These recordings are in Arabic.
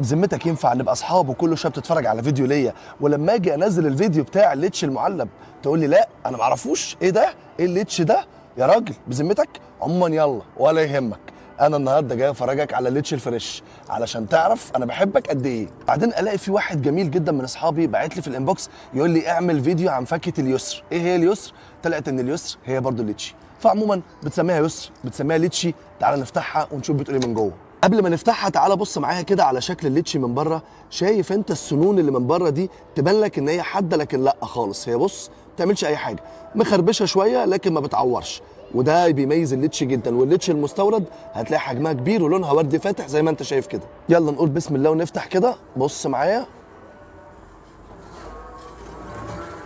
بقى بذمتك ينفع نبقى اصحاب وكل شويه بتتفرج على فيديو ليا، ولما اجي انزل الفيديو بتاع الليتش المعلب تقول لي لا انا ما اعرفوش؟ ايه ده؟ ايه الليتش ده يا راجل بذمتك؟ عموما يلا ولا يهمك، انا النهارده جاي افرجك على الليتش الفريش علشان تعرف انا بحبك قد ايه. بعدين الاقي في واحد جميل جدا من اصحابي باعت لي في الانبوكس يقول لي اعمل فيديو عن فاكهه اليسر. ايه هي اليسر؟ طلعت ان اليسر هي برضو الليتشي، فعموما بتسميها يسر بتسميها ليتشي. تعال نفتحها ونشوف بتقول ايه من جوه. قبل ما نفتحها تعال بص معايا كده على شكل الليتشي من بره. شايف انت السنون اللي من بره دي؟ تبان لك ان هي حاده لكن لا خالص، هي بص ما بتعملش اي حاجه، مخربشه شويه لكن ما بتعورش، وده بيميز الليتشي جدا. والليتشي المستورد هتلاقي حجمها كبير ولونها وردي فاتح زي ما انت شايف كده. يلا نقول بسم الله ونفتح كده. بص معايا،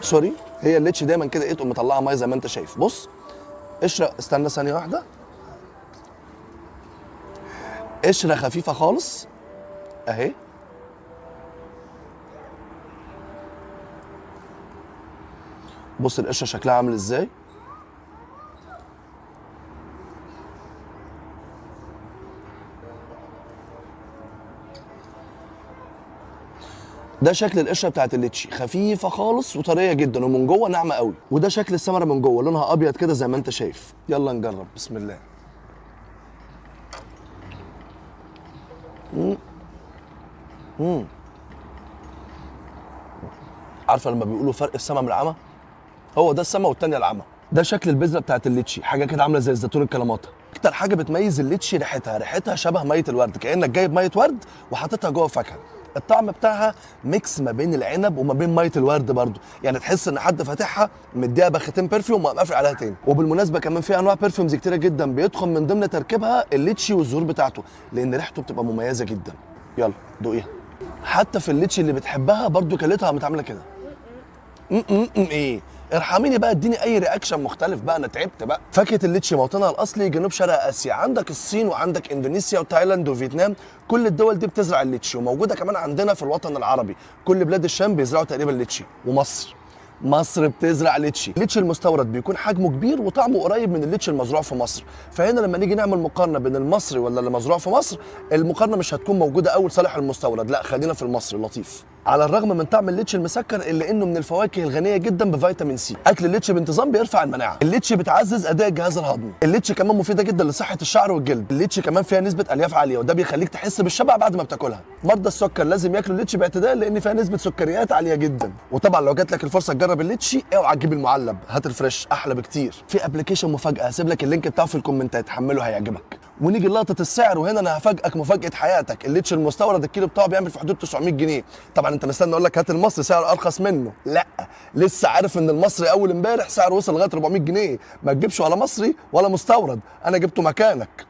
سوري، هي الليتشي دايما كده ايه تقوم مطلعه ميه زي ما انت شايف. بص قشره، استنى ثانيه واحده، قشره خفيفه خالص اهي. بص القشره شكلها عامل ازاي. ده شكل القشره بتاعت الليتشي، خفيفه خالص وطريه جدا ومن جوه ناعمه قوي. وده شكل الثمره من جوه، لونها ابيض كده زي ما انت شايف. يلا نجرب بسم الله. عارفه لما بيقولوا فرق السما من العمى؟ هو ده السما والتانيه العمى. ده شكل البذره بتاعت الليتشي، حاجه كده عامله زي الزيتون الكلاماتا. اكتر حاجه بتميز الليتشي ريحتها شبه ميه الورد، كانك جايب ميه ورد وحاططها جوه فاكهه. الطعم بتاعها ميكس ما بين العنب وما بين ميه الورد برضو، يعني تحس ان حد فاتحها مديها بختين برفيوم وقافل عليها تاني. وبالمناسبه كمان في انواع برفيومز كتيره جدا بيدخل من ضمن تركيبها الليتشي والزهور بتاعته، لان ريحته بتبقى مميزه جدا. يلا دوقيها. حتى في الليتشي اللي بتحبها برضو كلتها متعامله كده. ايه، ارحميني بقى، اديني اي رياكشن مختلف بقى، انا تعبت بقى. فاكهه الليتشي موطنها الاصلي جنوب شرق اسيا، عندك الصين وعندك اندونيسيا وتايلاند وفيتنام، كل الدول دي بتزرع الليتشي، وموجوده كمان عندنا في الوطن العربي، كل بلاد الشام بيزرعوا تقريبا الليتشي، ومصر بتزرع ليتشي. الليتشي المستورد بيكون حجمه كبير وطعمه قريب من الليتشي المزروع في مصر، فهنا لما نيجي نعمل مقارنه بين المصري ولا اللي مزروع في مصر، المقارنه مش هتكون موجوده قوي لصالح المستورد، لا خلينا في المصري اللطيف. على الرغم من طعم الليتشي المسكر الا انه من الفواكه الغنيه جدا بفيتامين سي. اكل الليتشي بانتظام بيرفع المناعه، الليتشي بتعزز اداء الجهاز الهضمي، الليتشي كمان مفيده جدا لصحه الشعر والجلد، الليتشي كمان فيها نسبه الياف عاليه وده بيخليك تحس بالشبع بعد ما بتاكلها. مرضى السكر لازم ياكلوا الليتشي باعتدال لان فيها نسبه سكريات عاليه جدا. وطبعا لو جات لك الفرصه تجرب الليتشي اوعى تجيب المعلب، هات الفريش احلى بكتير. في ابلكيشن مفاجاه هسيب لك اللينك بتاعه في الكومنتات، حمله هيعجبك. ونيجي لقطه السعر، وهنا انا هفاجئك مفاجاه حياتك. الليتشي المستورد الكيلو بتاعه بيعمل في حدود 900 جنيه. طبعا انت مستني اقول لك هات المصري سعر ارخص منه؟ لا، لسه عارف ان المصري اول امبارح سعره وصل لغايه 400 جنيه. ما تجيبش ولا مصري ولا مستورد، انا جبته مكانك.